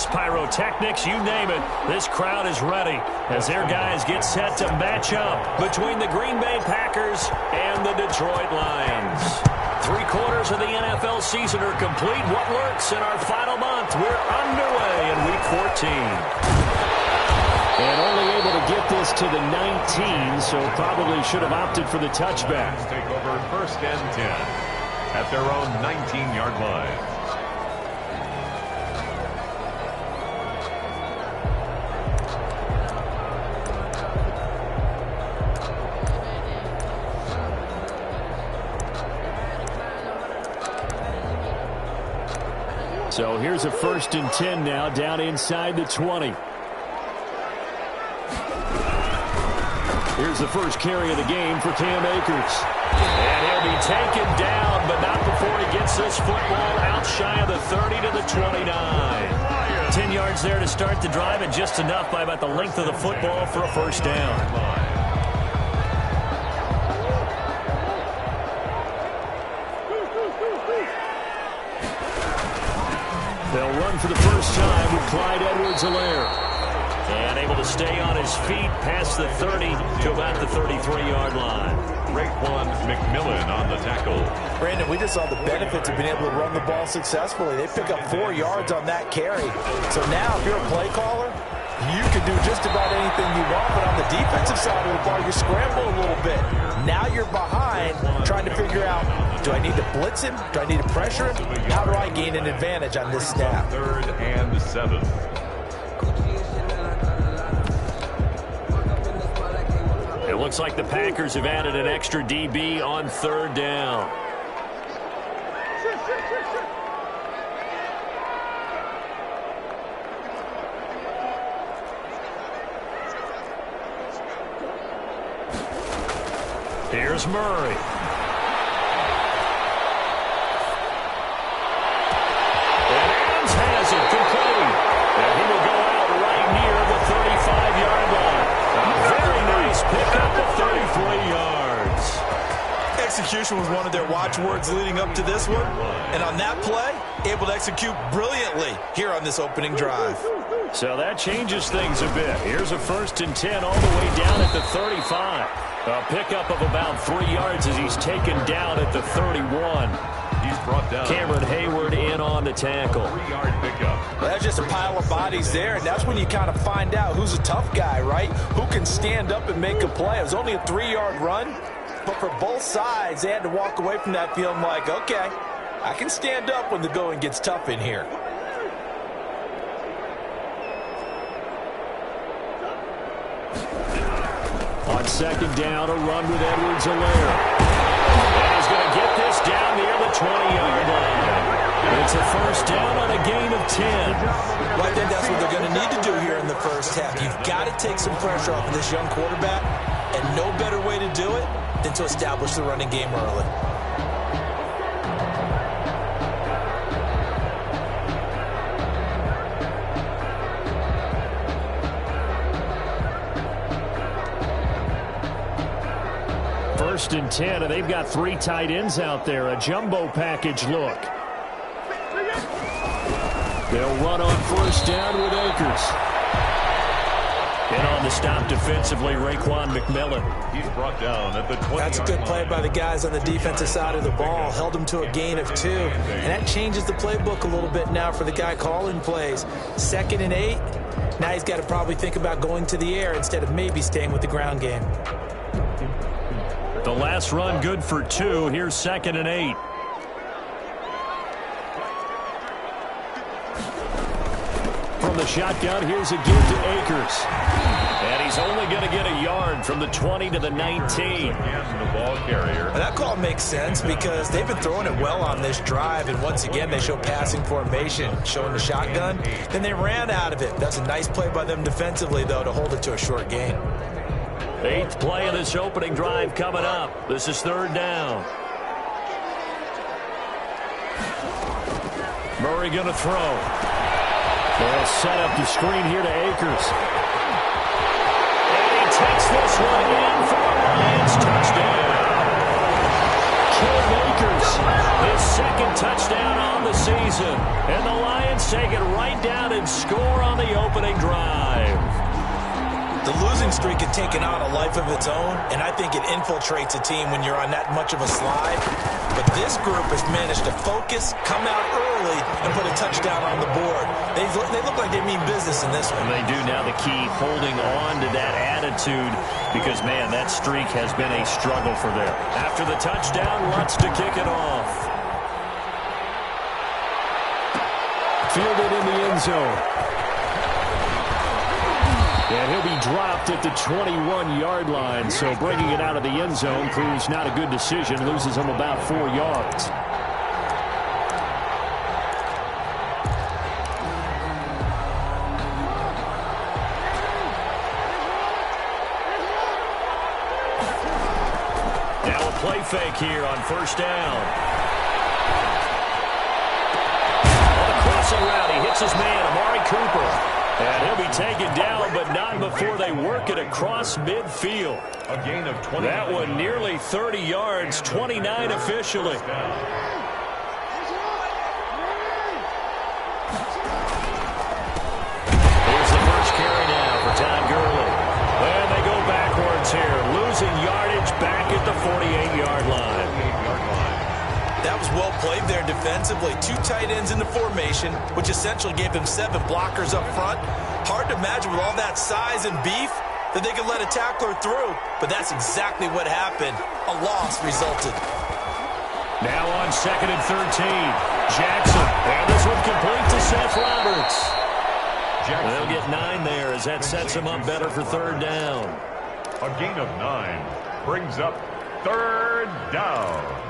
fireworks, pyrotechnics, you name it. This crowd is ready as their guys get set to match up between the Green Bay Packers and the Detroit Lions. 3/4 of the NFL season are complete. What lurks in our final month? We're underway in Week 14. And only able to get this to the 19, so probably should have opted for the touchback. Take over 1st and 10 at their own 19-yard line. So here's a 1st and 10 now, down inside the 20. Here's the first carry of the game for Cam Akers. And he'll be taken down, but not before he gets this football out shy of the 30 to the 29. 10 yards there to start the drive, and just enough by about the length of the football for a 1st down. They'll run for the first time with Clyde Edwards-Helaire. And able to stay on his feet past the 30 to about the 33-yard line. Raekwon McMillan on the tackle. Brandon, we just saw the benefits of being able to run the ball successfully. They pick up 4 yards on that carry. So now, if you're a play caller, you can do just about anything you want. But on the defensive side of the ball, you scramble a little bit. Now you're behind, trying to figure out, do I need to blitz him? Do I need to pressure him? How do I gain an advantage on this snap? 3rd and 7. It looks like the Packers have added an extra DB on 3rd down. Here's Murray. And Adams has it complete. And he will go out right near the 35-yard line. A very nice pickup of 33 yards. Execution was one of their watchwords leading up to this one. And on that play, able to execute brilliantly here on this opening drive. So that changes things a bit. Here's a 1st and 10 all the way down at the 35. A pickup of about 3 yards as he's taken down at the 31. He's brought down. Cameron Hayward in on the tackle. 3-yard pickup. Well, that's just a pile of bodies there, and that's when you kind of find out who's a tough guy, right? Who can stand up and make a play. It was only a 3-yard run, but for both sides, they had to walk away from that feeling like, okay, I can stand up when the going gets tough in here. On 2nd down, a run with Edwards-Helaire. And he's going to get this down near the 20-yard line. It's a 1st down on a gain of 10. Well, I think that's what they're going to need to do here in the 1st half. You've got to take some pressure off of this young quarterback, and no better way to do it than to establish the running game early. First and 10, and they've got 3 tight ends out there. A jumbo package look. They'll run on 1st down with Akers. And on the stop defensively, Raekwon McMillan. He's brought down at the 20-yard line. That's a good play by the guys on the defensive side of the ball. Held him to a gain of 2. And that changes the playbook a little bit now for the guy calling plays. 2nd and 8. Now he's got to probably think about going to the air instead of maybe staying with the ground game. The last run good for 2. Here's 2nd and 8. From the shotgun, here's a give to Akers. And he's only going to get a yard from the 20 to the 19. Again, the ball carrier. And that call makes sense because they've been throwing it well on this drive, and once again they show passing formation, showing the shotgun. Then they ran out of it. That's a nice play by them defensively, though, to hold it to a short gain. 8th play of this opening drive coming up. This is 3rd down. Murray going to throw. They'll set up the screen here to Akers. And he takes this one in for a Lions touchdown. Cam Akers His second touchdown on the season. And the Lions take it right down and score on the opening drive. The losing streak had taken on a life of its own, and I think it infiltrates a team when you're on that much of a slide. But this group has managed to focus, come out early, and put a touchdown on the board. They look like they mean business in this one. They do. Now the key, holding on to that attitude, because, man, that streak has been a struggle for them. After the touchdown, Lutz to kick it off. Fielded in the end zone. And he'll be dropped at the 21-yard line, so bringing it out of the end zone proves not a good decision, loses him about 4 yards. Now a play fake here on first down. On the crossing route, he hits his man, Amari Cooper. And he'll be taken down, but not before they work it across midfield. A gain of 20. That one nearly 30 yards, 29 officially. Here's the first carry now for Todd Gurley. And they go backwards here, losing yardage back at the 48-yard line. That was well played there defensively. 2 tight ends in the formation, which essentially gave them 7 blockers up front. Hard to imagine with all that size and beef that they could let a tackler through. But that's exactly what happened. A loss resulted. Now on 2nd and 13. Jackson. And this one complete to Seth Roberts. They'll get 9 there as that sets him up better for 3rd down. A gain of 9 brings up 3rd down.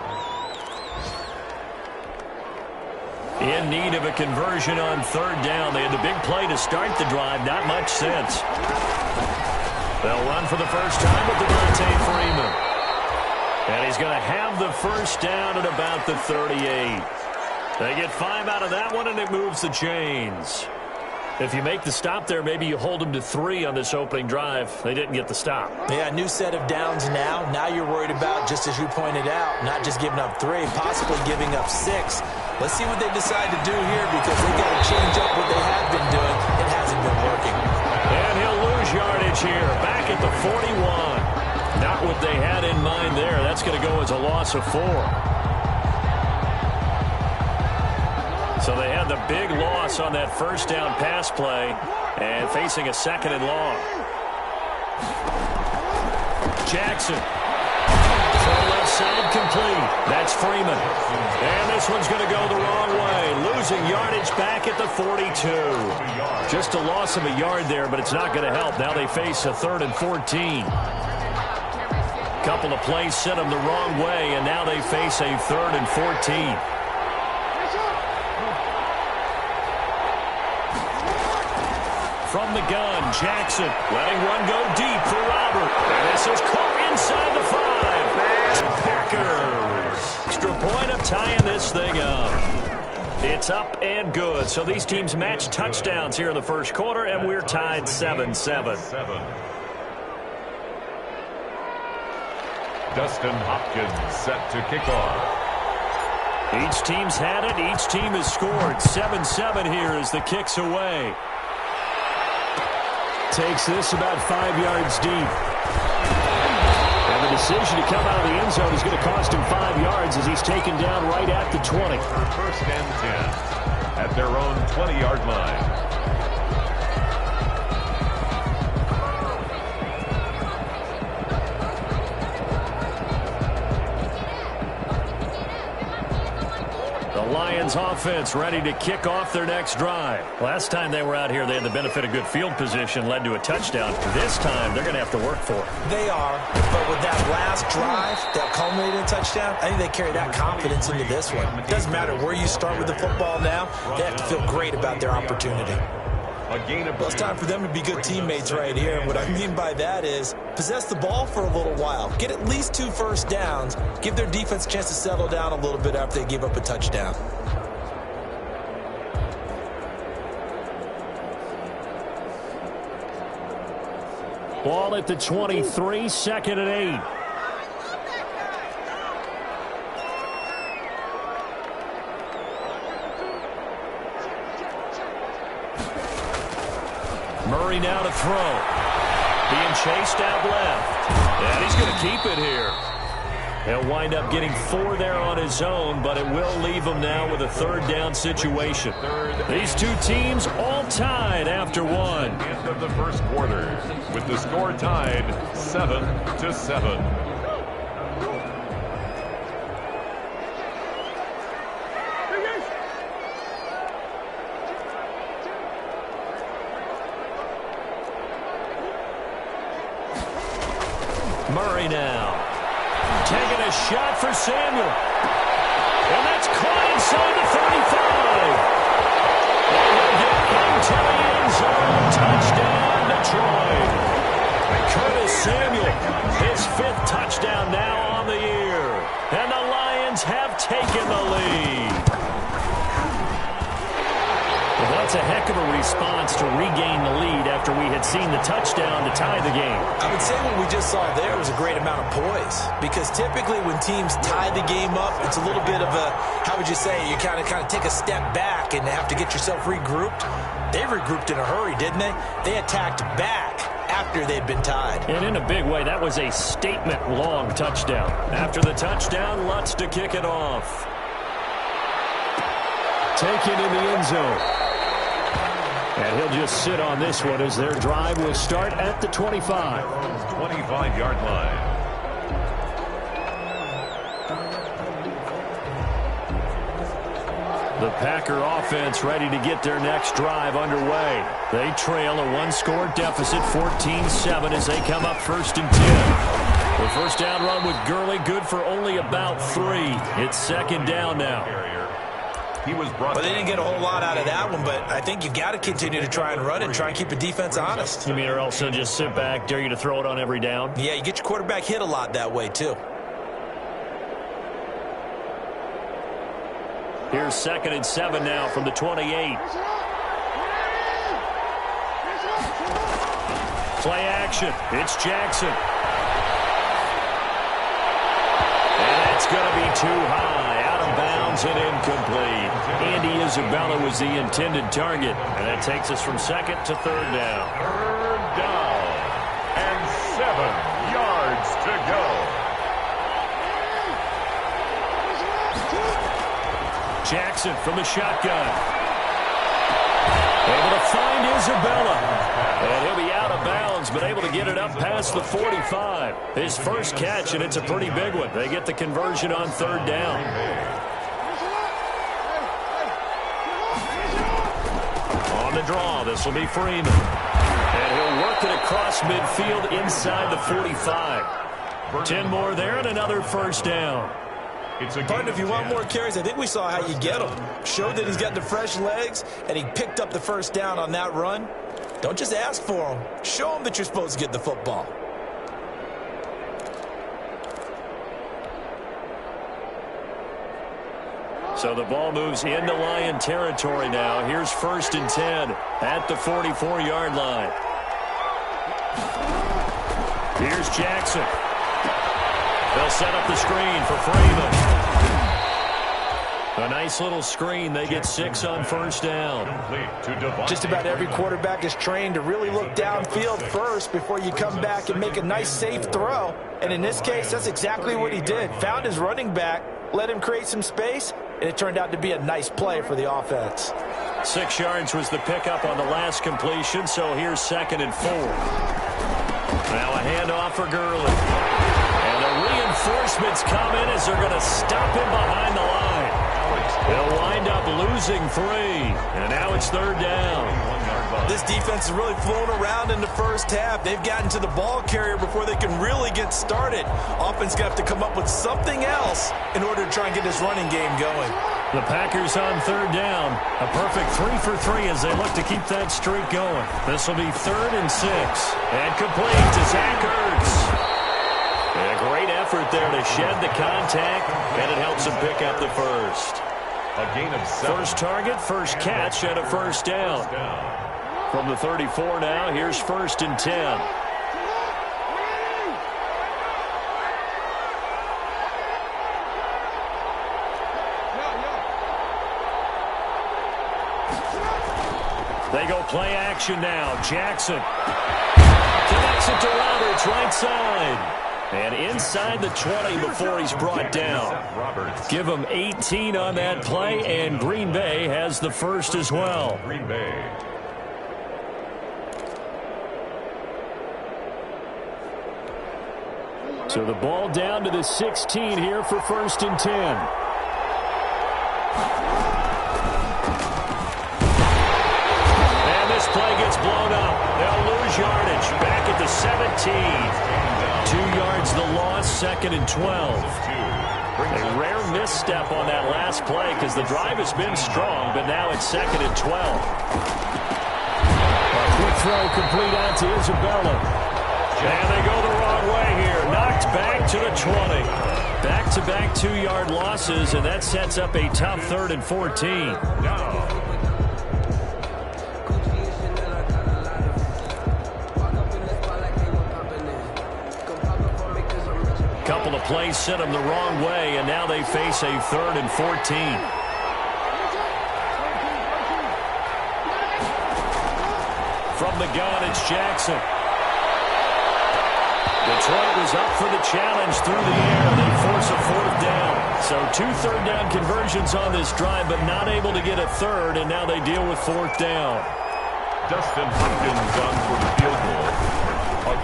In need of a conversion on 3rd down. They had the big play to start the drive. Not much sense. They'll run for the first time with Devontae Freeman. And he's going to have the first down at about the 38. They get 5 out of that one, and it moves the chains. If you make the stop there, maybe you hold them to 3 on this opening drive. They didn't get the stop. Yeah, new set of downs now. Now you're worried about, just as you pointed out, not just giving up 3, possibly giving up 6. Let's see what they decide to do here, because they've got to change up what they have been doing. It hasn't been working. And he'll lose yardage here, back at the 41. Not what they had in mind there. That's going to go as a loss of 4. So they had the big loss on that first down pass play and facing a 2nd and long. Jackson. Full left side complete. That's Freeman. And this one's going to go the wrong way. Losing yardage back at the 42. Just a loss of a yard there, but it's not going to help. Now they face a 3rd and 14. Couple of plays sent them the wrong way, and now they face a 3rd and 14. From the gun, Jackson letting one go deep for Robert. And this is caught inside the 5. Packers. Extra point of tying this thing up. It's up and good. So these teams match touchdowns here in the first quarter, and we're tied 7-7. Dustin Hopkins set to kick off. Each team's had it. Each team has scored. 7-7 here as the kick's away. Takes this about 5 yards deep. And the decision to come out of the end zone is going to cost him 5 yards as he's taken down right at the 20. First and 10 at their own 20-yard line. Lions offense ready to kick off their next drive. Last time they were out here, they had the benefit of good field position, led to a touchdown. This time, they're going to have to work for it. They are, but with that last drive that culminated in a touchdown, I think they carry that confidence into this one. It doesn't matter where you start with the football now. They have to feel great about their opportunity. Well, it's time for them to be good teammates right here. And what I mean by that is possess the ball for a little while. Get at least 2 first downs. Give their defense a chance to settle down a little bit after they give up a touchdown. Ball at the 23, 2nd and 8. Murray now to throw. Being chased out left. And he's going to keep it here. He'll wind up getting 4 there on his own, but it will leave him now with a third down situation. These two teams all tied after one. End of the first quarter with the score tied 7-7. Murray now. Taking a shot for Samuel. And that's caught inside the 35. And he'll get into the end zone. Touchdown, Detroit. Curtis Samuel, his 5th touchdown now on the year. And the Lions have taken the lead. Well, that's a heck of a response to regain the lead after we had seen the touchdown to tie the game. I would say what we just saw there was a great amount of poise, because typically when teams tie the game up, it's a little bit of a, how would you say, you kind of take a step back and have to get yourself regrouped. They regrouped in a hurry, didn't they? They attacked back after they'd been tied. And in a big way, that was a statement-long touchdown. After the touchdown, Lutz to kick it off. Taken in the end zone. And he'll just sit on this one as their drive will start at the 25. 25-yard line. The Packer offense ready to get their next drive underway. They trail a 1-score deficit, 14-7, as they come up 1st and 10. The first down run with Gurley, good for only about 3. It's 2nd down now. He was brought. Well, they didn't get a whole lot out of that one, but I think you got to continue to try and run it, try and keep the defense honest. You mean, or else they'll just sit back, dare you to throw it on every down? Yeah, you get your quarterback hit a lot that way, too. Here's 2nd and 7 now from the 28. Play action. It's Jackson. And that's going to be too high. Out of bounds and incomplete. Andy Isabella was the intended target. And that takes us from 2nd to 3rd down. 3rd down. And 7 yards to go. Jackson from the shotgun. Able to find Isabella. And he'll be out of bounds, but able to get it up past the 45. His first catch, and it's a pretty big one. They get the conversion on 3rd down. On the draw, this will be Freeman. And he'll work it across midfield inside the 45. 10 more there and another 1st down. Partner, if you want more carries, I think we saw how you get him. Showed that he's got the fresh legs, and he picked up the 1st down on that run. Don't just ask for him. Show him that you're supposed to get the football. So the ball moves into Lion territory now. Here's 1st and 10 at the 44-yard line. Here's Jackson. They'll set up the screen for Freeman. A nice little screen. They get 6 on 1st down. Just about every quarterback is trained to really look downfield first before you come back and make a nice, safe throw. And in this case, that's exactly what he did. Found his running back, let him create some space, and it turned out to be a nice play for the offense. 6 yards was the pickup on the last completion, so here's 2nd and 4. Now a handoff for Gurley. And the reinforcements come in as they're going to stop him behind the line. They'll wind up losing 3, and now it's 3rd down. This defense is really flown around in the first half. They've gotten to the ball carrier before they can really get started. Offense going to have to come up with something else in order to try and get this running game going. The Packers on 3rd down. A perfect 3 for 3 as they look to keep that streak going. This will be 3rd and 6. And complete to Zach Ertz. A great effort there to shed the contact, and it helps him pick up the first. A gain of 7. First target, first catch, and a 1st down. From the 34 now, here's 1st and 10. They go play action now. Jackson connects it to Roberts, right side. And inside the 20 before he's brought down. Give him 18 on that play, and Green Bay has the first as well. Green Bay. So the ball down to the 16 here for 1st and 10. And this play gets blown up. They'll lose yardage. Back at the 17. 2 yards the loss, 2nd and 12. A rare misstep on that last play because the drive has been strong, but now it's 2nd and 12. A quick throw complete out to Isabella. And they go the wrong way here. Knocked back to the 20. Back-to-back 2-yard losses, and that sets up a tough 3rd and 14. Couple of plays sent them the wrong way, and now they face a 3rd and 14. From the gun, it's Jackson. Detroit was up for the challenge through the air. They force a 4th down. So 2 third-down conversions on this drive, but not able to get a 3rd, and now they deal with 4th down. Dustin Hopkins on for the field goal.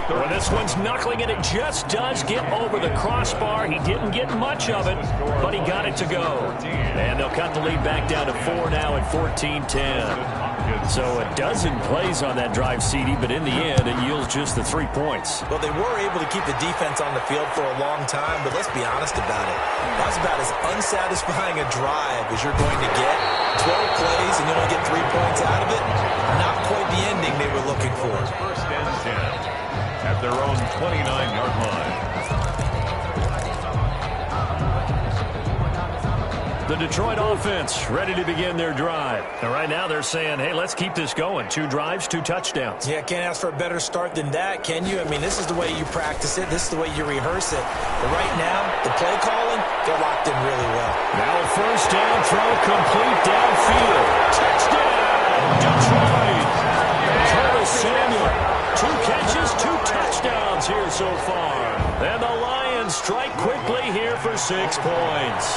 Well, this one's knuckling it. It just does get over the crossbar. He didn't get much of it, but he got it to go. And they'll cut the lead back down to 4 now at 14-10. So a dozen plays on that drive, CD, but in the end, it yields just the 3 points. Well, they were able to keep the defense on the field for a long time, but let's be honest about it. That's about as unsatisfying a drive as you're going to get. 12 plays and you only get 3 points out of it. Not quite the ending they were looking for. 1st and 10 at their own 29-yard line. The Detroit offense ready to begin their drive. And right now they're saying, hey, let's keep this going. 2 drives, 2 touchdowns. Yeah, can't ask for a better start than that, can you? I mean, this is the way you practice it. This is the way you rehearse it. But right now, the play calling, they're locked in really well. Now a 1st down throw complete downfield. Touchdown, Detroit. Curtis Samuel. 2 catches, 2 touchdowns here so far. And the Lions strike quickly here for 6 points.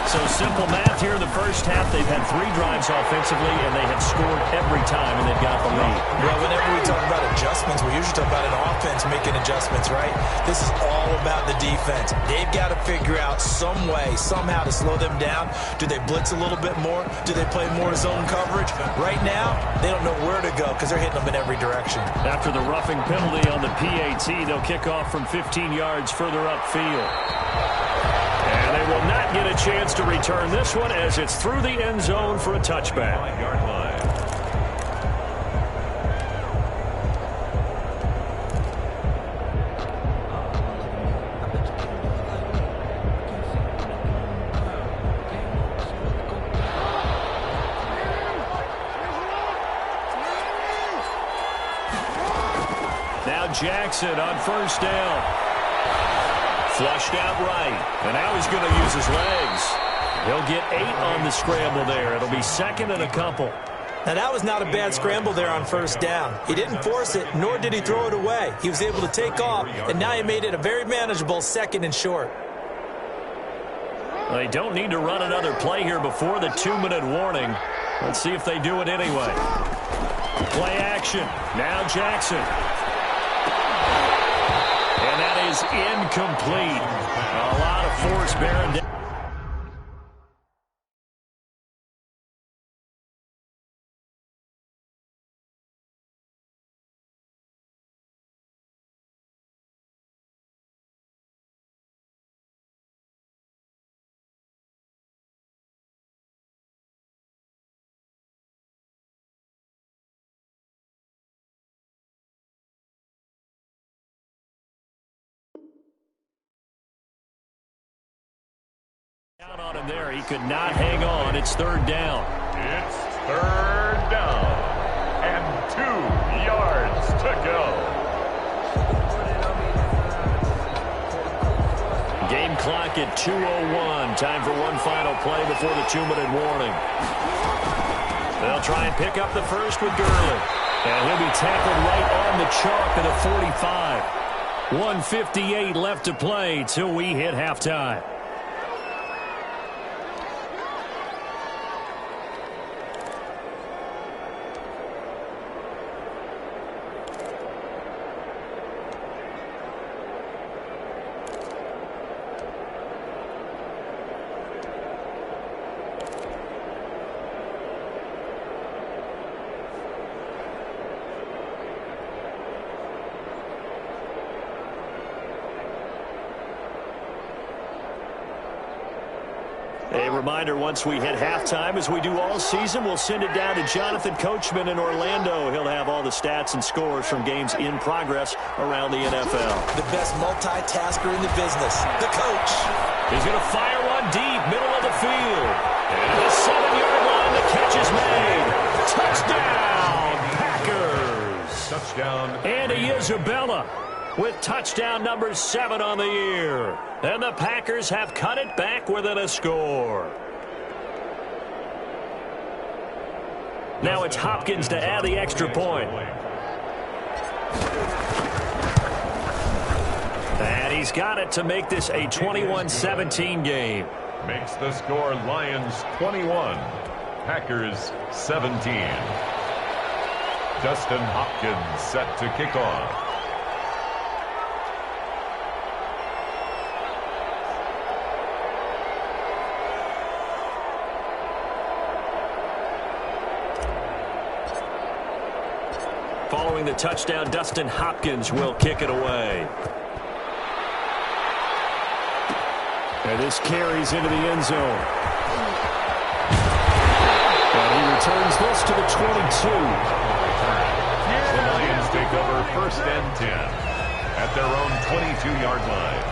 So simple math here in the first half. They've had 3 drives offensively, and they have scored every time, and they've got the lead. Well, whenever we talk about adjustments, we usually talk about an offense making adjustments, right? This is all about the defense. They've got to figure out some way, somehow to slow them down. Do they blitz a little bit more? Do they play more zone coverage? Right now, they don't know where to go because they're hitting them in every direction. After the roughing penalty on the PAT, they'll kick off from 15 yards further upfield. And they will not get a chance to return this one as it's through the end zone for a touchback. 9-yard line. Now Jackson on 1st down. Flushed out right, and now he's going to use his legs. He'll get 8 on the scramble there. It'll be 2nd and a couple. Now, that was not a bad scramble there on 1st down. He didn't force it, nor did he throw it away. He was able to take off, and now he made it a very manageable 2nd and short. They don't need to run another play here before the 2-minute warning. Let's see if they do it anyway. Play action. Now Jackson. And that is incomplete. A lot of force bearing down. Down on him there. He could not hang on. It's 3rd down. It's 3rd down. And 2 yards to go. Game clock at 2:01. Time for one final play before the 2-minute warning. They'll try and pick up the first with Gurley. And he'll be tackled right on the chalk at the 45. 1:58 left to play till we hit halftime. A reminder, once we hit halftime, as we do all season, we'll send it down to Jonathan Coachman in Orlando. He'll have all the stats and scores from games in progress around the NFL. The best multitasker in the business, the coach. He's going to fire one deep, middle of the field. And at the 7-yard line, the catch is made. Touchdown, Packers. Touchdown. Andy Isabella with touchdown number 7 on the year. And the Packers have cut it back within a score. Now it's Hopkins to add the extra point. And he's got it to make this a 21-17 game. Makes the score Lions 21, Packers 17. Dustin Hopkins set to kick off. Following the touchdown, Dustin Hopkins will kick it away. And this carries into the end zone. And he returns this to the 22. The Lions take over 1st and 10 at their own 22-yard line.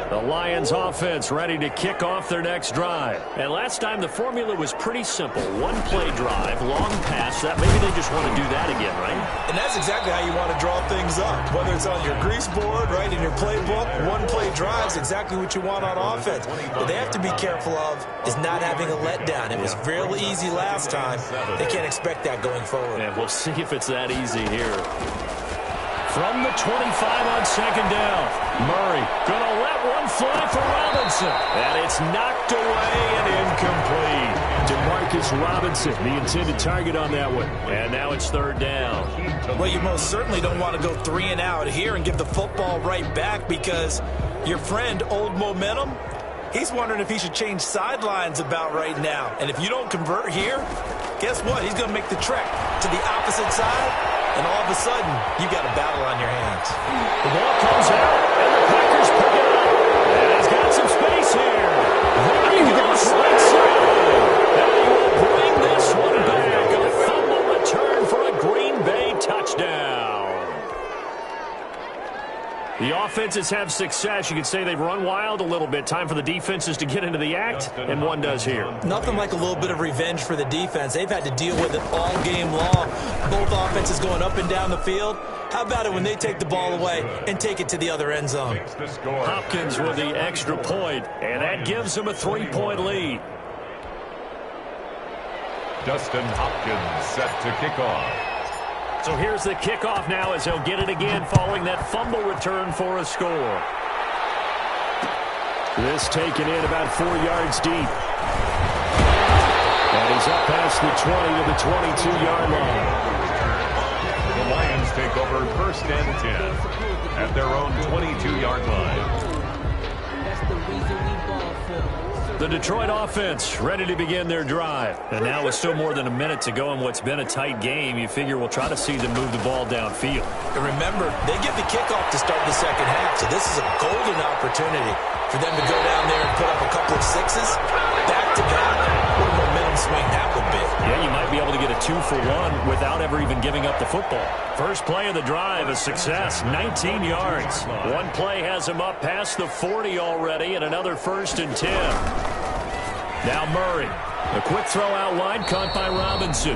The Lions offense ready to kick off their next drive. And last time the formula was pretty simple. One-play drive, long pass. That maybe they just want to do that again, right? And that's exactly how you want to draw things up. Whether it's on your grease board, right, in your playbook, one-play drive is exactly what you want on offense. What they have to be careful of is not having a letdown. It was real easy last time. They can't expect that going forward. And we'll see if it's that easy here. From the 25 on 2nd down. Murray going to let one fly for Robinson. And it's knocked away and incomplete. DeMarcus Robinson, the intended target on that one. And now it's 3rd down. Well, you most certainly don't want to go 3 and out here and give the football right back, because your friend, Old Momentum, he's wondering if he should change sidelines about right now. And if you don't convert here, guess what? He's going to make the trek to the opposite side. And all of a sudden, you've got a battle on your hands. The ball comes out, and the Packers pick it up. And he's got some space here. There he goes, right side. And he will bring this one back. A fumble return for a Green Bay touchdown. The offenses have success. You could say they've run wild a little bit. Time for the defenses to get into the act, and one does here. Nothing like a little bit of revenge for the defense. They've had to deal with it all game long. Both offenses going up and down the field. How about it when they take the ball away and take it to the other end zone? Hopkins with the extra point, and that gives them a 3-point lead. Dustin Hopkins set to kick off. So here's the kickoff now, as he'll get it again following that fumble return for a score. This taken in about 4 yards deep. And he's up past the 20 to the 22-yard line. The Lions take over 1st and 10 at their own 22-yard line. That's the reason we ball for. The Detroit offense ready to begin their drive. And now with still more than a minute to go in what's been a tight game, you figure we'll try to see them move the ball downfield. And remember, they get the kickoff to start the second half, so this is a golden opportunity for them to go down there and put up a couple of sixes back-to-back. What a momentum swing that would be. Yeah, you might be able to get a 2-for-1 without ever even giving up the football. First play of the drive, a success, 19 yards. One play has him up past the 40 already, and another 1st and 10. Now Murray. A quick throw out wide, caught by Robinson.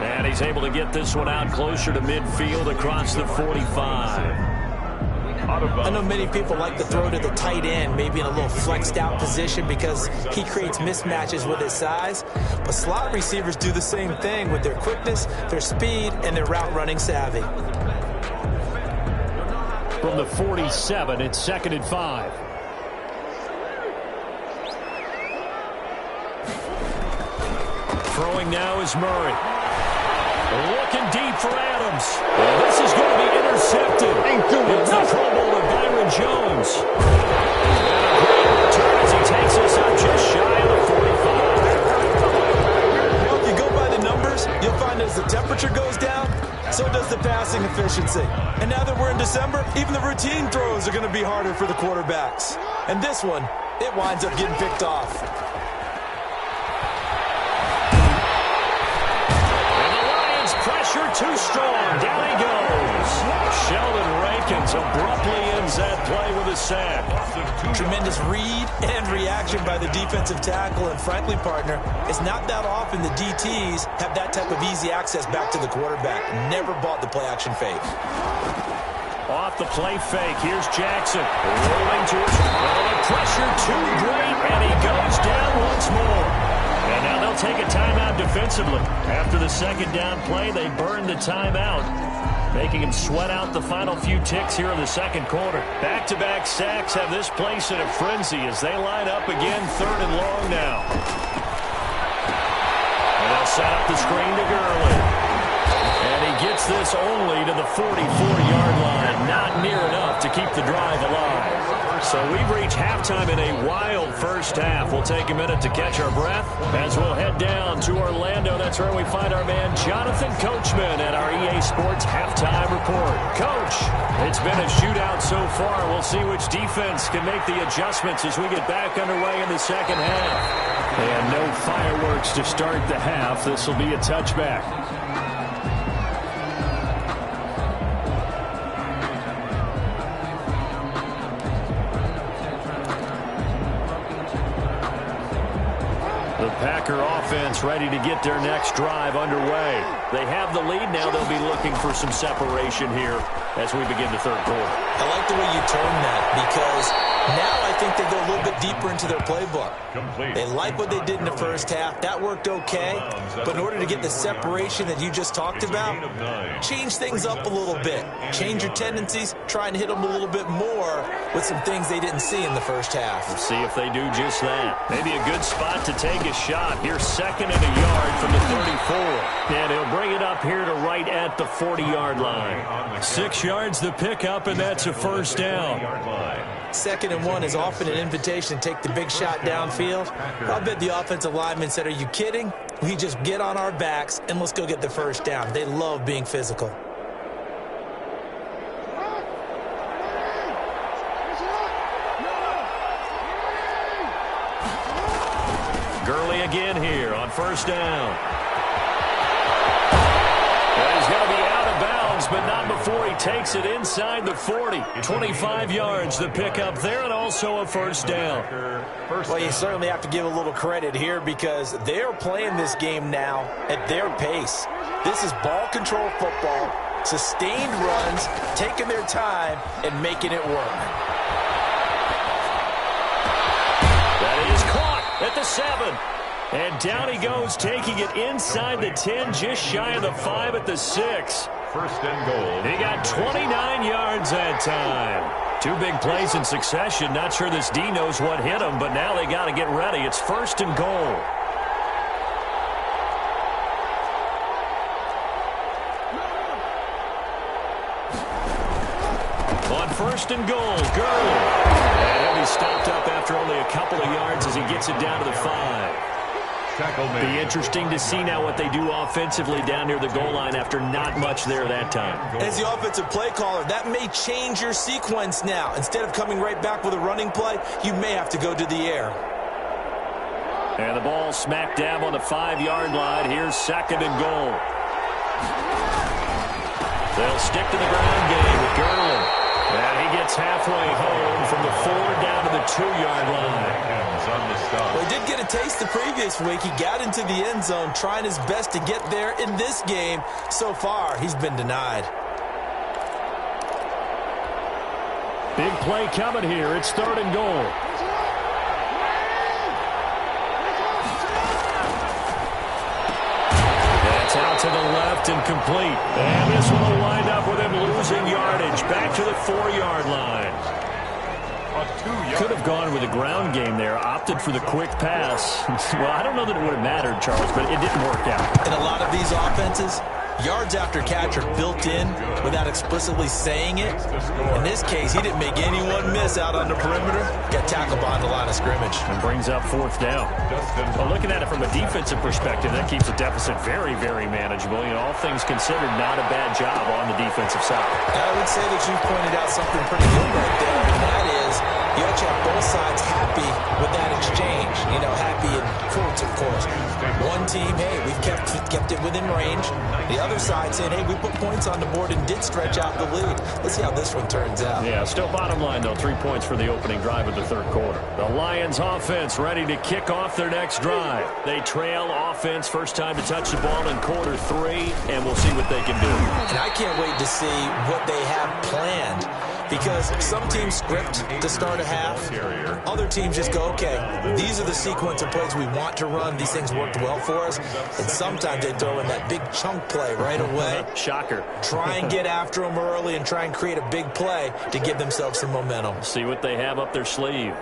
And he's able to get this one out closer to midfield across the 45. I know many people like to throw to the tight end, maybe in a little flexed out position because he creates mismatches with his size. But slot receivers do the same thing with their quickness, their speed, and their route running savvy. From the 47, it's 2nd and 5. Throwing now is Murray. Looking deep for Adams. And this is going to be intercepted. It's the Pro Bowler Byron Jones. And a great return as he takes us up just shy of the 45. If you go by the numbers, you'll find as the temperature goes down, so does the passing efficiency. And now that we're in December, even the routine throws are going to be harder for the quarterbacks. And this one, it winds up getting picked off. Pressure too strong. Down he goes. Sheldon Rankins abruptly ends that play with a sack. Tremendous read and reaction by the defensive tackle. And frankly, partner, it's not that often the DTs have that type of easy access back to the quarterback. Never bought the play action fake. Off the play fake. Here's Jackson. Rolling to his right. Pressure too great. And he goes down once more. And now they'll take a timeout defensively. After the second down play, they burn the timeout, making him sweat out the final few ticks here in the second quarter. Back-to-back sacks have this place in a frenzy as they line up again 3rd and long now. And they'll set up the screen to Gurley. And he gets this only to the 44-yard line. Not near enough to keep the drive alive. So we've reached halftime in a wild first half. We'll take a minute to catch our breath as we'll head down to Orlando. That's where we find our man Jonathan Coachman at our EA Sports Halftime Report. Coach, it's been a shootout so far. We'll see which defense can make the adjustments as we get back underway in the second half. And no fireworks to start the half. This will be a touchback. Packer offense ready to get their next drive underway. They have the lead now. They'll be looking for some separation here as we begin the third quarter. I like the way you term that because now I think they go a little bit deeper into their playbook. They like what they did in the first half. That worked okay. But in order to get the separation that you just talked about, change things up a little bit. Change your tendencies. Try and hit them a little bit more with some things they didn't see in the first half. We'll see if they do just that. Maybe a good spot to take a shot. Here's 2nd and a yard from the 34. And he'll bring it up here to right at the 40-yard line. 6 yards the pickup, and that's a first down. 2nd and 1 is often an invitation to take the big shot downfield. I bet the offensive lineman said, are you kidding? We just get on our backs and let's go get the first down. They love being physical. Gurley again here on first down. And he's going to be out of bounds, but not before he takes it inside the 40. 25 yards the pickup there, and also a first down. Well, you certainly have to give a little credit here because they're playing this game now at their pace. This is ball control football, sustained runs, taking their time, and making it work. That is caught at the 7. And down he goes, taking it inside the 10, just shy of the 5 at the 6. First and goal. He got 29 yards that time. 2 big plays in succession. Not sure this D knows what hit him, but now they got to get ready. It's first and goal. On first and goal, Gurley. And he'll be stopped up after only a couple of yards as he gets it down to the 5. Be interesting to see now what they do offensively down near the goal line after not much there that time. As the offensive play caller, that may change your sequence now. Instead of coming right back with a running play, you may have to go to the air. And the ball smack dab on the 5-yard line. Here's 2nd and goal. They'll stick to the ground game with Gurley. And he gets halfway home from the 4 down to the 2-yard line. On the stop. Well, he did get a taste the previous week. He got into the end zone trying his best to get there in this game. So far, he's been denied. Big play coming here. It's 3rd and goal. That's out to the left and complete. And this one will wind up with him losing yardage. Back to the 4-yard line. Could have gone with a ground game there. Opted for the quick pass. Well, I don't know that it would have mattered, Charles, but it didn't work out. In a lot of these offenses, yards after catch are built in without explicitly saying it. In this case, he didn't make anyone miss out on the perimeter. Got tackled behind the line of scrimmage. And brings up 4th down. Well, looking at it from a defensive perspective, that keeps the deficit very, very manageable. You know, all things considered, not a bad job on the defensive side. I would say that you pointed out something pretty good right there, and that is you actually have both sides happy with that exchange. You know, happy in quotes, of course. One team, hey, we've kept it within range. The other side saying, hey, we put points on the board and did stretch out the lead. Let's see how this one turns out. Yeah, still bottom line, though, 3 points for the opening drive of the 3rd quarter. The Lions offense ready to kick off their next drive. They trail offense, first time to touch the ball in quarter 3, and we'll see what they can do. And I can't wait to see what they have planned. Because some teams script to start a half. Other teams just go, okay, these are the sequence of plays we want to run. These things worked well for us. And sometimes they throw in that big chunk play right away. Shocker. Try and get after them early and try and create a big play to give themselves some momentum. See what they have up their sleeve.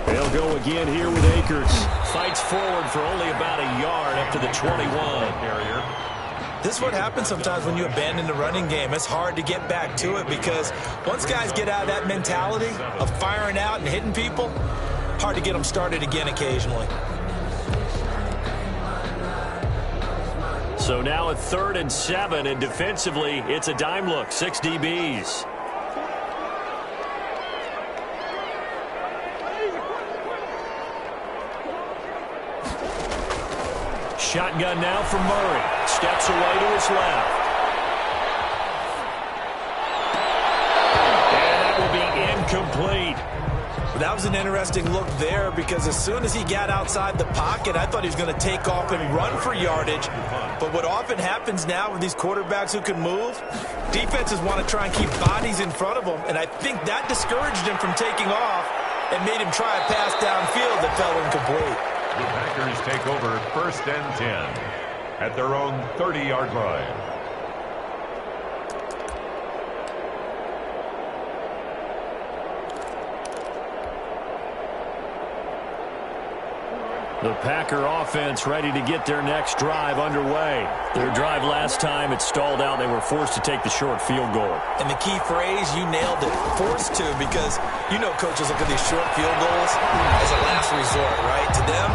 They'll go again here with Akers. Fights forward for only about a yard up to the 21. This is what happens sometimes when you abandon the running game. It's hard to get back to it because once guys get out of that mentality of firing out and hitting people, hard to get them started again occasionally. So now at 3rd and 7, and defensively, it's a dime look, 6 DBs. Shotgun now from Murray. Steps away to his left. And that will be incomplete. That was an interesting look there because as soon as he got outside the pocket, I thought he was going to take off and run for yardage. But what often happens now with these quarterbacks who can move, defenses want to try and keep bodies in front of them. And I think that discouraged him from taking off and made him try a pass downfield that fell incomplete. The Packers take over 1st and 10 at their own 30-yard line. The Packer offense ready to get their next drive underway. Their drive last time, it stalled out. They were forced to take the short field goal. And the key phrase, you nailed it, forced to, because you know coaches look at these short field goals as a last resort, right? To them,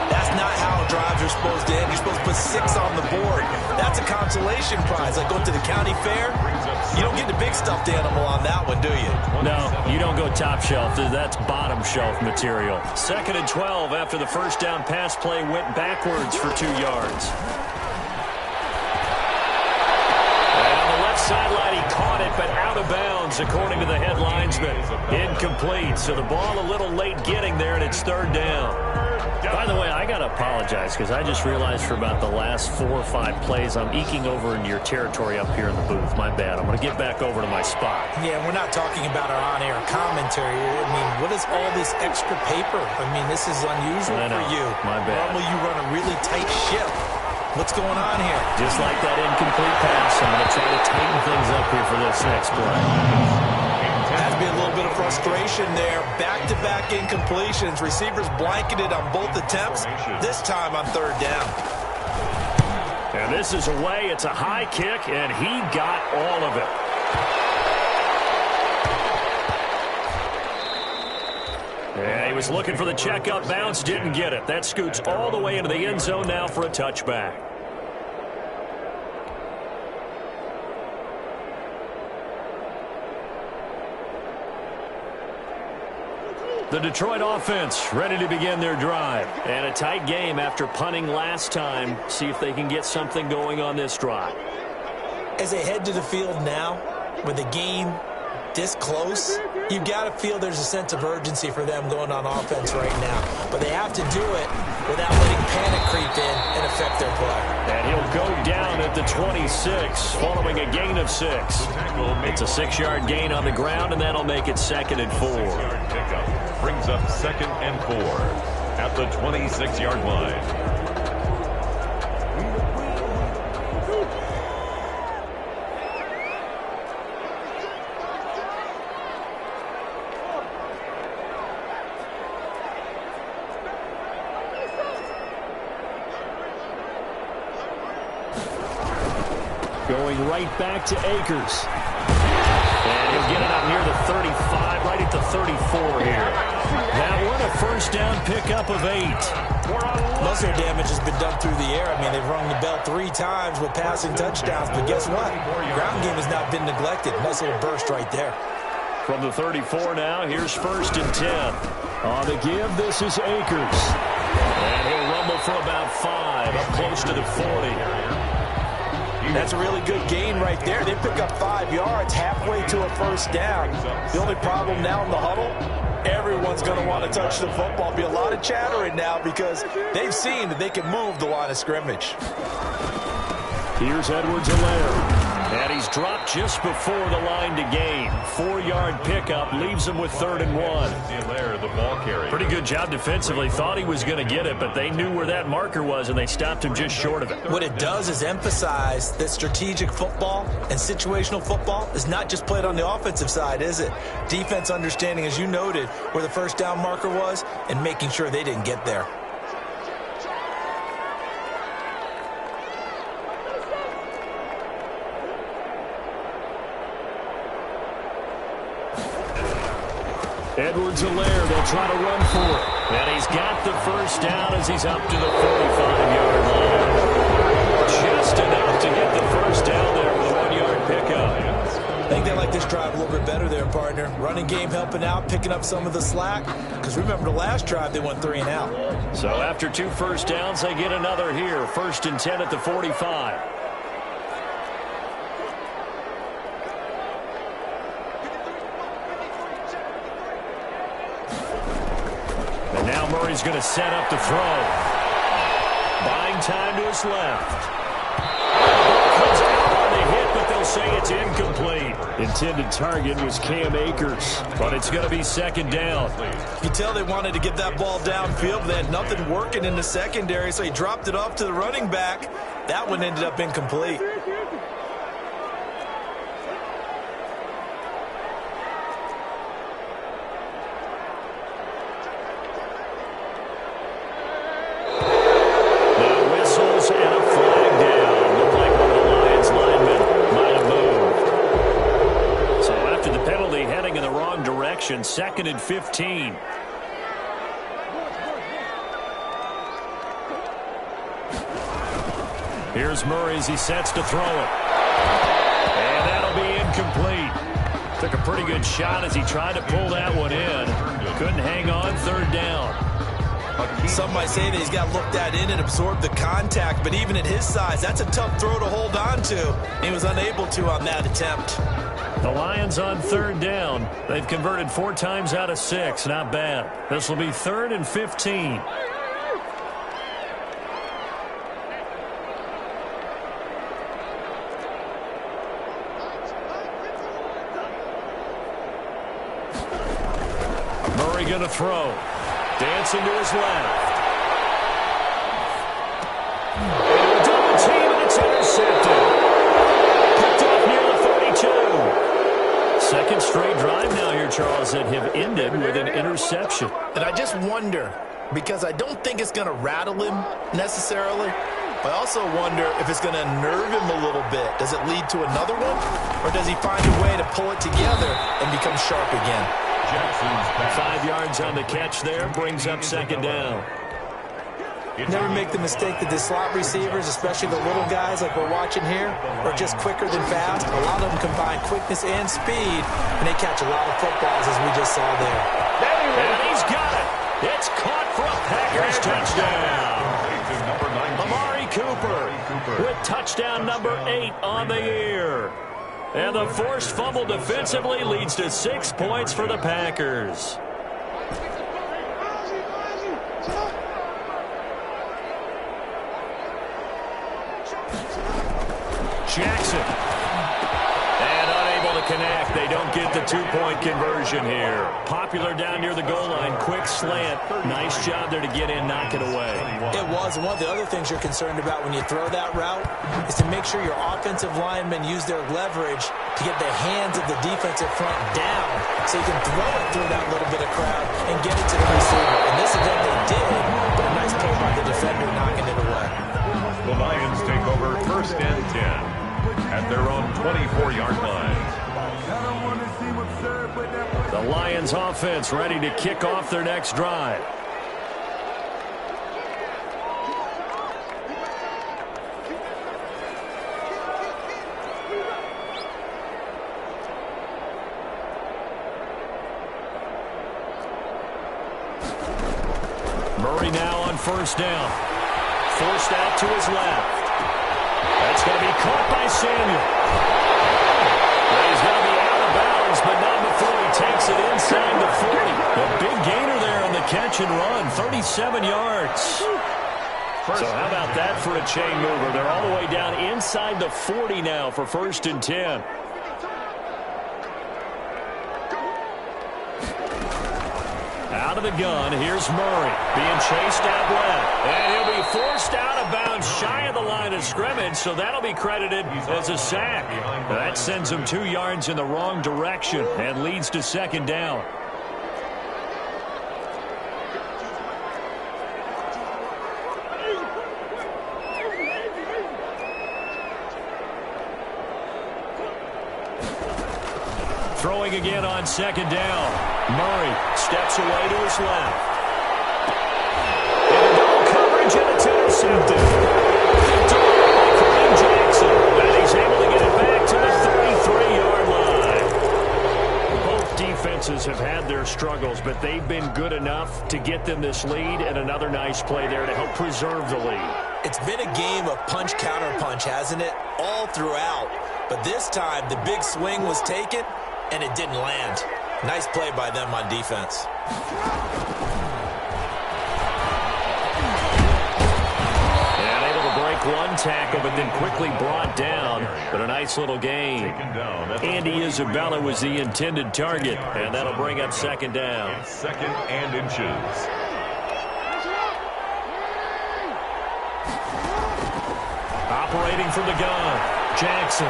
that's not how drives are supposed to end. You're supposed to put 6 on the board. That's a consolation prize. Like going to the county fair, you don't get the big stuffed animal on that one, do you? No, you don't go top shelf. That's bottom shelf material. 2nd and 12 after the first down pass play went backwards for 2 yards. And on the left sideline, he caught it, but out of bounds, according to the head linesman. Incomplete, so the ball a little late getting there, and it's 3rd down. By the way, I got to apologize because I just realized for about the last 4 or 5 plays, I'm eking over into your territory up here in the booth. My bad. I'm going to get back over to my spot. Yeah, we're not talking about our on-air commentary. I mean, what is all this extra paper? I mean, this is unusual for you. My bad. Normally you run a really tight ship. What's going on here? Just like that incomplete pass, I'm going to try to tighten things up here for this next play. Has to be a little bit of frustration there. Back-to-back incompletions. Receivers blanketed on both attempts, this time on 3rd down. And this is away. It's a high kick, and he got all of it. And he was looking for the checkup bounce, didn't get it. That scoots all the way into the end zone now for a touchback. The Detroit offense ready to begin their drive. And a tight game after punting last time. See if they can get something going on this drive. As they head to the field now, with the game this close, you've got to feel there's a sense of urgency for them going on offense right now. But they have to do it without letting panic creep in and affect their play. And he'll go down at the 26, following a gain of 6. It's a 6-yard gain on the ground, and that'll make it 2nd and 4. Pickup brings up 2nd and 4 at the 26-yard line. Going right back to Akers. And he'll get it up near the 35, right at the 34 here. That one, a first down pickup of 8. Most of their damage has been done through the air. I mean, they've rung the bell 3 times with passing touchdowns. But guess what? Ground game has not been neglected. Nice little burst right there. From the 34 now, here's 1st and 10. On the give, this is Akers. And he'll rumble for about 5, up close to the 40. That's a really good gain right there. They pick up 5 yards halfway to a first down. The only problem now in the huddle, everyone's going to want to touch the football. Be a lot of chattering now because they've seen that they can move the line of scrimmage. Here's Edwards-Helaire. And he's dropped just before the line to gain. 4-yard pickup leaves him with 3rd and 1. The ball carrier. Pretty good job defensively. Thought he was going to get it, but they knew where that marker was, and they stopped him just short of it. What it does is emphasize that strategic football and situational football is not just played on the offensive side, is it? Defense understanding, as you noted, where the first down marker was and making sure they didn't get there. Edwards-Helaire, they'll try to run for it. And he's got the first down as he's up to the 45-yard line. Just enough to get the first down there with a 1-yard pickup. I think they like this drive a little bit better there, partner. Running game helping out, picking up some of the slack. Because remember, the last drive, they went 3 and out. So after 2 first downs, they get another here. 1st and 10 at the 45. And now Murray's going to set up to throw. Buying time to his left. Comes out on the hit, but they'll say it's incomplete. Intended target was Cam Akers, but it's going to be 2nd down. You can tell they wanted to get that ball downfield, but they had nothing working in the secondary, so he dropped it off to the running back. That one ended up incomplete. direction. 2nd and 15. Here's Murray as he sets to throw it. And that'll be incomplete. Took a pretty good shot as he tried to pull that one in. Couldn't hang on. 3rd down. Some might say that he's got looked at in and absorbed the contact, but even at his size, that's a tough throw to hold on to. He was unable to on that attempt. The Lions on 3rd down. They've converted 4 times out of 6. Not bad. This will be 3rd and 15. Murray going to throw. Dancing to his left. Double team, and it's intercepted. Picked off near the 42. Second straight drive now here, Charles, that have ended with an interception. And I just wonder, because I don't think it's going to rattle him necessarily, but I also wonder if it's going to nerve him a little bit. Does it lead to another one? Or does he find a way to pull it together and become sharp again? 5 yards on the catch there, brings up 2nd down. Never make the mistake that the slot receivers, especially the little guys like we're watching here, are just quicker than fast. A lot of them combine quickness and speed, and they catch a lot of footballs, as we just saw there. And he's got it. It's caught for a Packers touchdown. Amari Cooper. with touchdown number 8 on the year. And the forced fumble defensively leads to 6 points for the Packers. Jackson. And unable to connect. They don't get the 2-point conversion here. Popular down near the goal line. Quick slant. Nice job there to get in, knock it away. It was. And one of the other things you're concerned about when you throw that route is to make sure your offensive linemen use their leverage to get the hands of the defensive front down so you can throw it through that little bit of crowd and get it to the receiver. In this event, they did, but a nice play by the defender knocking it away. The Lions take over 1st and 10 at their own 24-yard line. The Lions offense ready to kick off their next drive. Murray now on 1st down. Forced out to his left. That's going to be caught by Samuel. He's going to be out of bounds, but not before he takes it inside the 40. A big gainer there on the catch and run, 37 yards. So how about that for a chain mover? They're all the way down inside the 40 now for 1st and 10. Out of the gun, here's Murray being chased out left. And he'll be forced out of bounds shy of the line of scrimmage, so that'll be credited as a sack. That sends him 2 yards in the wrong direction and leads to 2nd down. Throwing again on 2nd down. Murray steps away to his left. And double coverage, and it's intercepted. Jackson. And he's able to get it back to the 33-yard line. Both defenses have had their struggles, but they've been good enough to get them this lead, and another nice play there to help preserve the lead. It's been a game of punch-counter-punch, hasn't it? All throughout. But this time, the big swing was taken, and it didn't land. Nice play by them on defense. And able to break one tackle, but then quickly brought down. But a nice little gain. Andy Isabella was the intended target, and that'll bring up 2nd down. 2nd and inches. Operating from the gun, Jackson.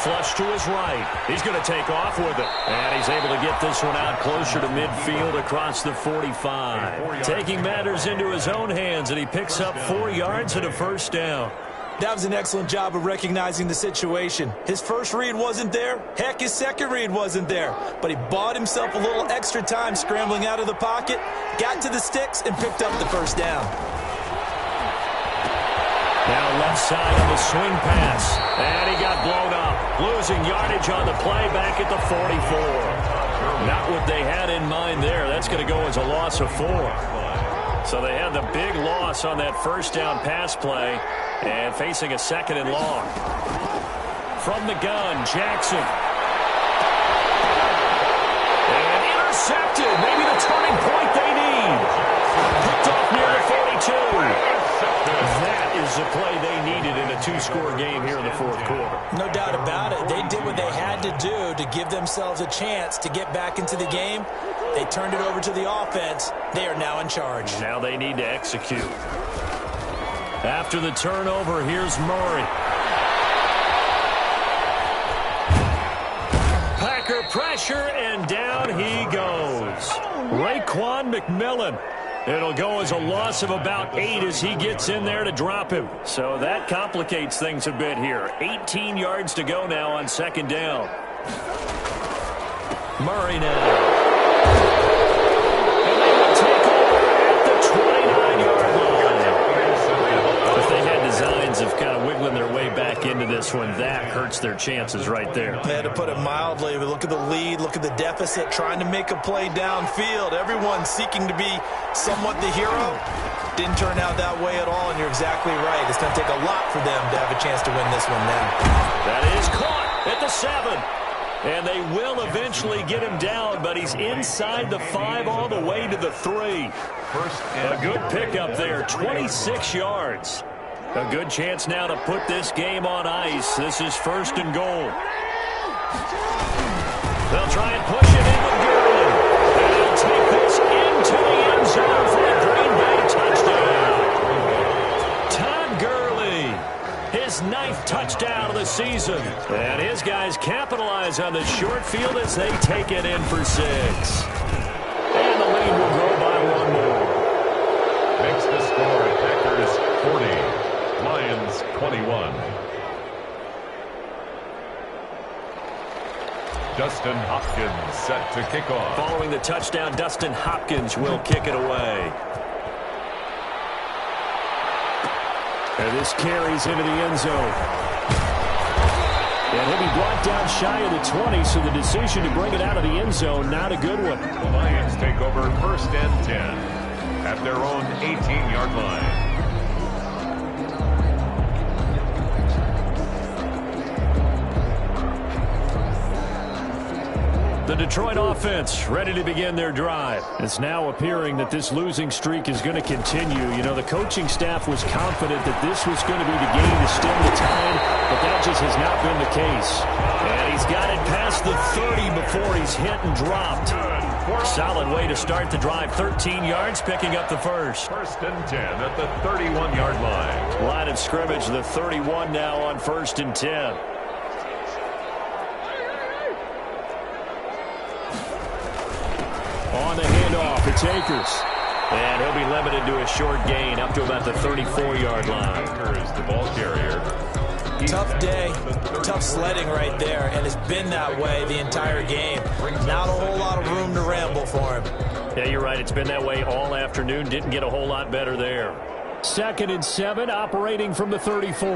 Flush to his right. He's going to take off with it. And he's able to get this one out closer to midfield across the 45. Taking matters into his own hands, and he picks up 4 yards and a 1st down. That was an excellent job of recognizing the situation. His first read wasn't there. Heck, his second read wasn't there. But he bought himself a little extra time scrambling out of the pocket, got to the sticks, and picked up the 1st down. Now left side on the swing pass. And he got blown up. Losing yardage on the play back at the 44. Not what they had in mind there. That's going to go as a loss of 4. So they had the big loss on that 1st down pass play. And facing a 2nd and long. From the gun, Jackson. And intercepted. Maybe the turning point they need. Picked off near the 42. That is the play they needed in a 2-score game here in the 4th quarter. No doubt about it. They did what they had to do to give themselves a chance to get back into the game. They turned it over to the offense. They are now in charge. Now they need to execute. After the turnover, here's Murray. Packer pressure, and down he goes. Raekwon McMillan. It'll go as a loss of about 8 as he gets in there to drop him. So that complicates things a bit here. 18 yards to go now on 2nd down. Murray now. And they will take over at the 29-yard line. If they had designs of kind of wiggling their way back into this one, that hurts their chances right there. They had to put it mildly. Look at the lead, look at the deficit, trying to make a play downfield. Everyone seeking to be somewhat the hero. Didn't turn out that way at all, and you're exactly right. It's going to take a lot for them to have a chance to win this one now. That is caught at the 7. And they will eventually get him down, but he's inside the 5 all the way to the 3. A good pickup there, 26 yards. A good chance now to put this game on ice. This is 1st and goal. They'll try and push it in with Gurley. And they'll take this into the end zone for a Green Bay touchdown. Todd Gurley, his 9th touchdown of the season. And his guys capitalize on the short field as they take it in for 6. And the lead will grow by 1 more. Makes the score Packers 40, Lions 21. Dustin Hopkins set to kick off. Following the touchdown, Dustin Hopkins will kick it away. And this carries into the end zone. And he'll be brought down shy of the 20, so the decision to bring it out of the end zone, not a good one. The Lions take over 1st and 10 at their own 18-yard line. The Detroit offense ready to begin their drive. It's now appearing that this losing streak is going to continue. You know, the coaching staff was confident that this was going to be the game to stem the tide, but that just has not been the case. And he's got it past the 30 before he's hit and dropped. Solid way to start the drive. 13 yards, picking up the 1st. 1st and 10 at the 31-yard line. Line of scrimmage, the 31 now on 1st and 10. On the handoff, it's Akers. And he'll be limited to a short gain up to about the 34-yard line. Akers, the ball carrier. Tough day, tough sledding right there, and it's been that way the entire game. Not a whole lot of room to ramble for him. Yeah, you're right. It's been that way all afternoon. Didn't get a whole lot better there. 2nd and 7, operating from the 34.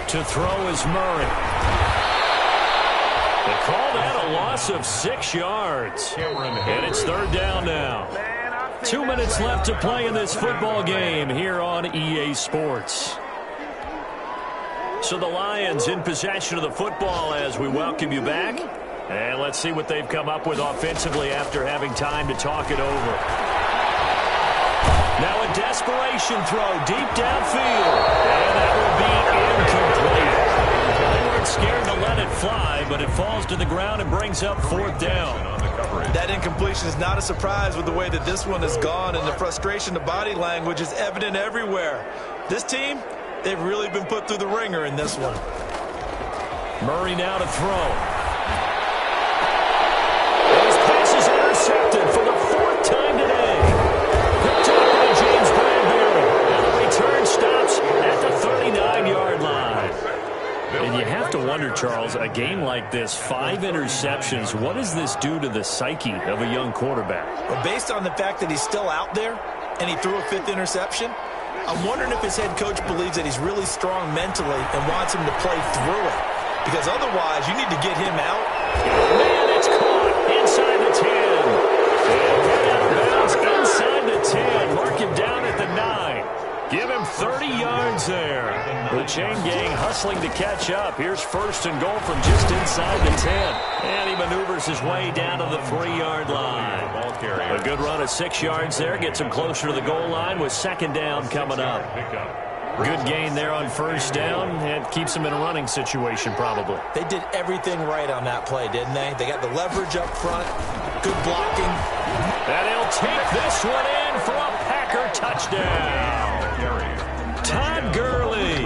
To throw is Murray. They call that a loss of 6 yards. And it's 3rd down now. 2 minutes left to play in this football game here on EA Sports. So the Lions in possession of the football as we welcome you back. And let's see what they've come up with offensively after having time to talk it over. Now a desperation throw deep downfield. And that will be incomplete. They weren't scared to let it fly, but it falls to the ground and brings up 4th down. That incompletion is not a surprise with the way that this one has gone, and the frustration, the body language is evident everywhere. This team, they've really been put through the ringer in this one. Murray now to throw. And his pass is intercepted for the 4th time today. Picked up by James Bradbury. And the return stops at the 39-yard line. And you have to wonder, Charles, a game like this, 5 interceptions, what does this do to the psyche of a young quarterback? Well, based on the fact that he's still out there and he threw a 5th interception, I'm wondering if his head coach believes that he's really strong mentally and wants him to play through it. Because otherwise, you need to get him out. Man, it's caught inside the 10. And get out of bounds inside the 10. Mark him down at the 9. Give him 30 yards there. The chain gang hustling to catch up. Here's 1st and goal from just inside the 10. And he maneuvers his way down to the 3-yard line. A good run of 6 yards there. Gets him closer to the goal line with 2nd down coming up. Good gain there on 1st down. And keeps him in a running situation probably. They did everything right on that play, didn't they? They got the leverage up front. Good blocking. And he'll take this one in for a Packer touchdown. Todd Gurley,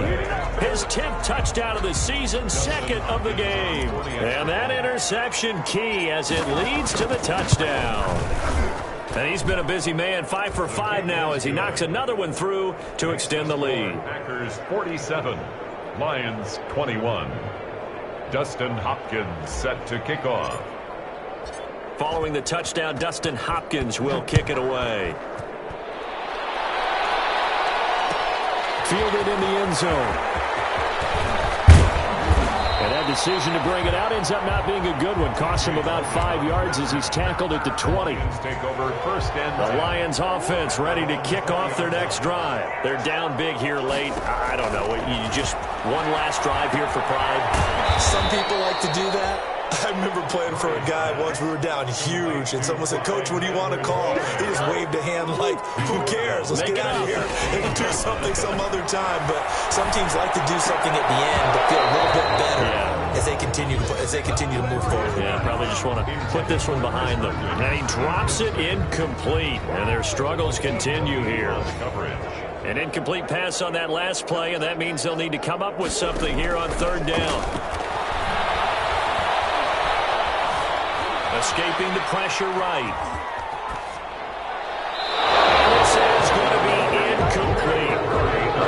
his 10th touchdown of the season, 2nd of the game. And that interception key as it leads to the touchdown. And he's been a busy man, 5 for 5 now as he knocks another one through to extend the lead. Packers 47, Lions 21. Dustin Hopkins set to kick off. Following the touchdown, Dustin Hopkins will kick it away. Fielded in the end zone. And that decision to bring it out ends up not being a good one. Cost him about 5 yards as he's tackled at the 20. Take over first and The 10. Lions offense ready to kick off their next drive. They're down big here late. I don't know. You just one last drive here for pride. Some people like to do that. I remember playing for a guy once. We were down huge, and someone said, "Coach, what do you want to call?" He just waved a hand like, "Who cares? Let's get out of here and do something some other time." But some teams like to do something at the end to feel a little bit better as they continue to move forward. Yeah, probably just want to put this one behind them. And he drops it incomplete, and their struggles continue here. An incomplete pass on that last play, and that means they'll need to come up with something here on third down. Escaping the pressure right. This is going to be incomplete.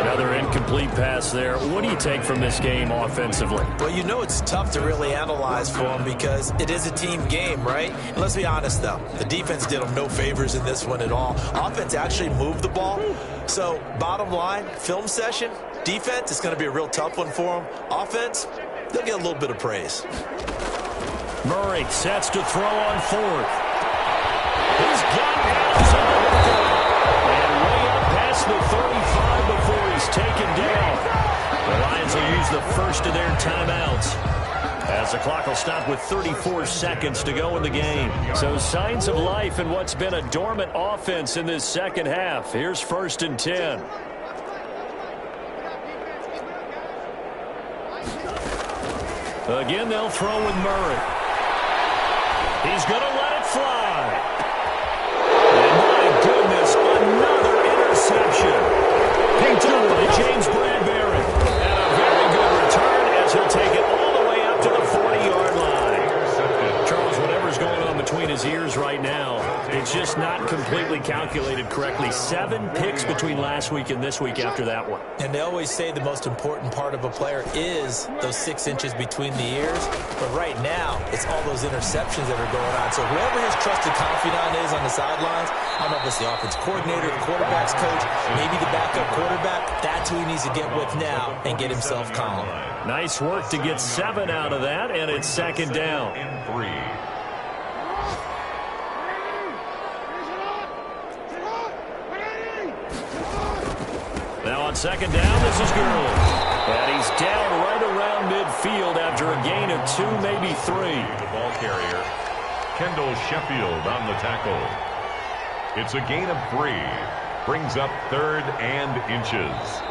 Another incomplete pass there. What do you take from this game offensively? Well, you know it's tough to really analyze for them because it is a team game, right? And let's be honest, though. The defense did them no favors in this one at all. Offense actually moved the ball. So, bottom line, film session, defense is going to be a real tough one for them. Offense, they'll get a little bit of praise. Murray sets to throw on fourth. He's got bounds on the hook. And way up past the 35 before he's taken down. The Lions will use the first of their timeouts, as the clock will stop with 34 seconds to go in the game. So signs of life in what's been a dormant offense in this second half. Here's first and 10. Again, they'll throw with Murray. He's going to let it fly. And my goodness, another interception. Picked up by James Bradbury. And a very good return as he'll take it all the way up to the 40-yard line. Charles, whatever's going on between his ears right now, it's just not completely calculated correctly. 7 picks between last week and this week after that one. And they always say the most important part of a player is those 6 inches between the ears. But right now, it's all those interceptions that are going on. So whoever his trusted confidant is on the sidelines, I don't know if it's the offense coordinator, the quarterback's coach, maybe the backup quarterback, that's who he needs to get with now and get himself calm. Nice work to get 7 out of that, and it's second down. In 3. Now on second down, this is Gurley. And he's down right around midfield after a gain of 2, maybe 3. The ball carrier, Kendall Sheffield on the tackle. It's a gain of 3. Brings up 3rd and inches.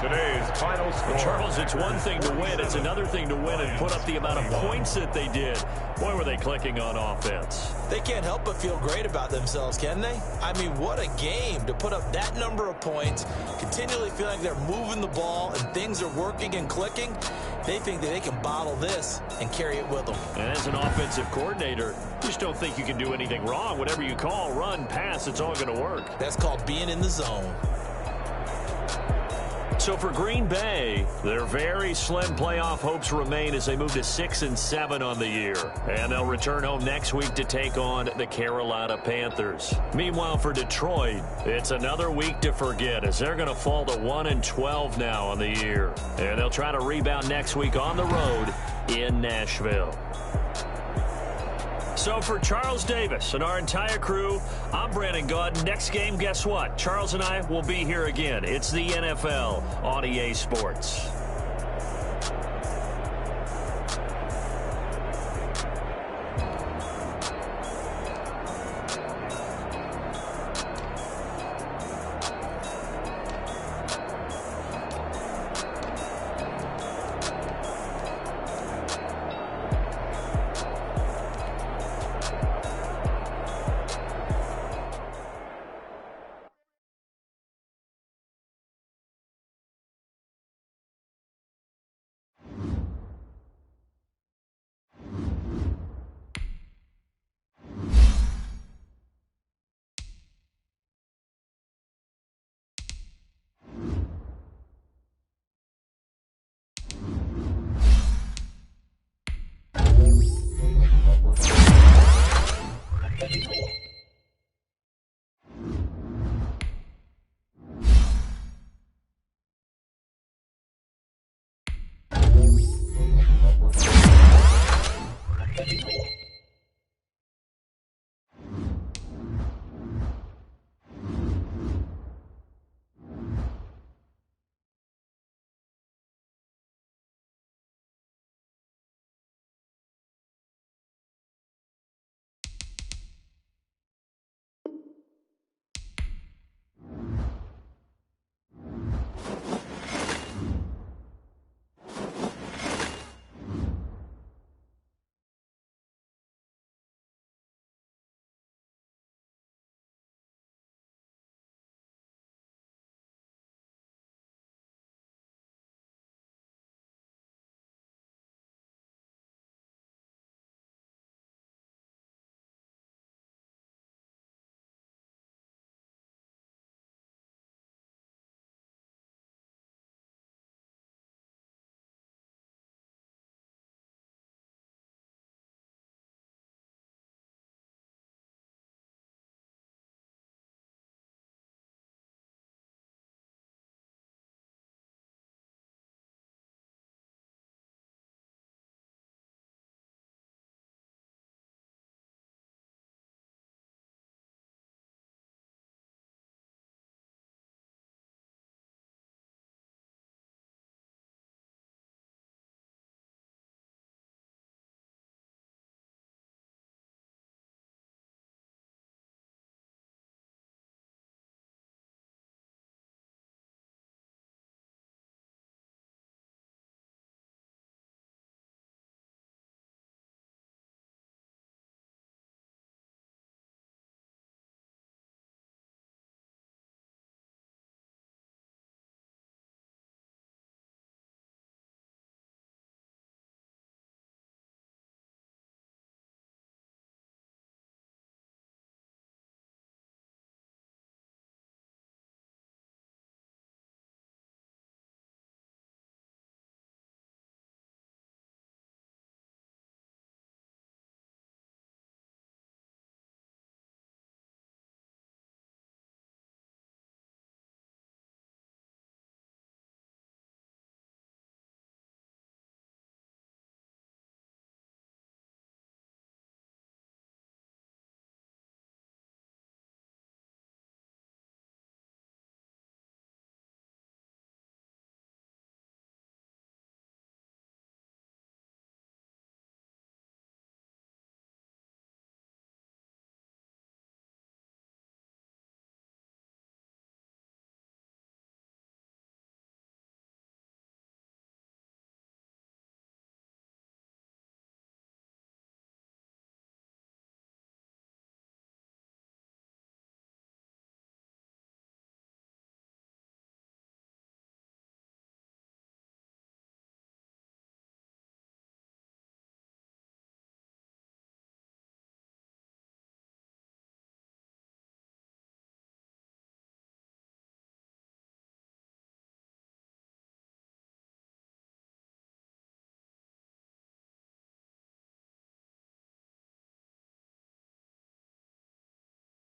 Today's final score. Charles, it's one thing to win. It's another thing to win and put up the amount of points that they did. Boy, were they clicking on offense. They can't help but feel great about themselves, can they? I mean, what a game to put up that number of points, continually feel like they're moving the ball and things are working and clicking. They think that they can bottle this and carry it with them. And as an offensive coordinator, you just don't think you can do anything wrong. Whatever you call, run, pass, it's all going to work. That's called being in the zone. So for Green Bay, their very slim playoff hopes remain as they move to 6-7 on the year. And they'll return home next week to take on the Carolina Panthers. Meanwhile, for Detroit, it's another week to forget as they're going to fall to 1-12 now on the year. And they'll try to rebound next week on the road in Nashville. So for Charles Davis and our entire crew, I'm Brandon Gaudin. Next game, guess what? Charles and I will be here again. It's the NFL on EA Sports.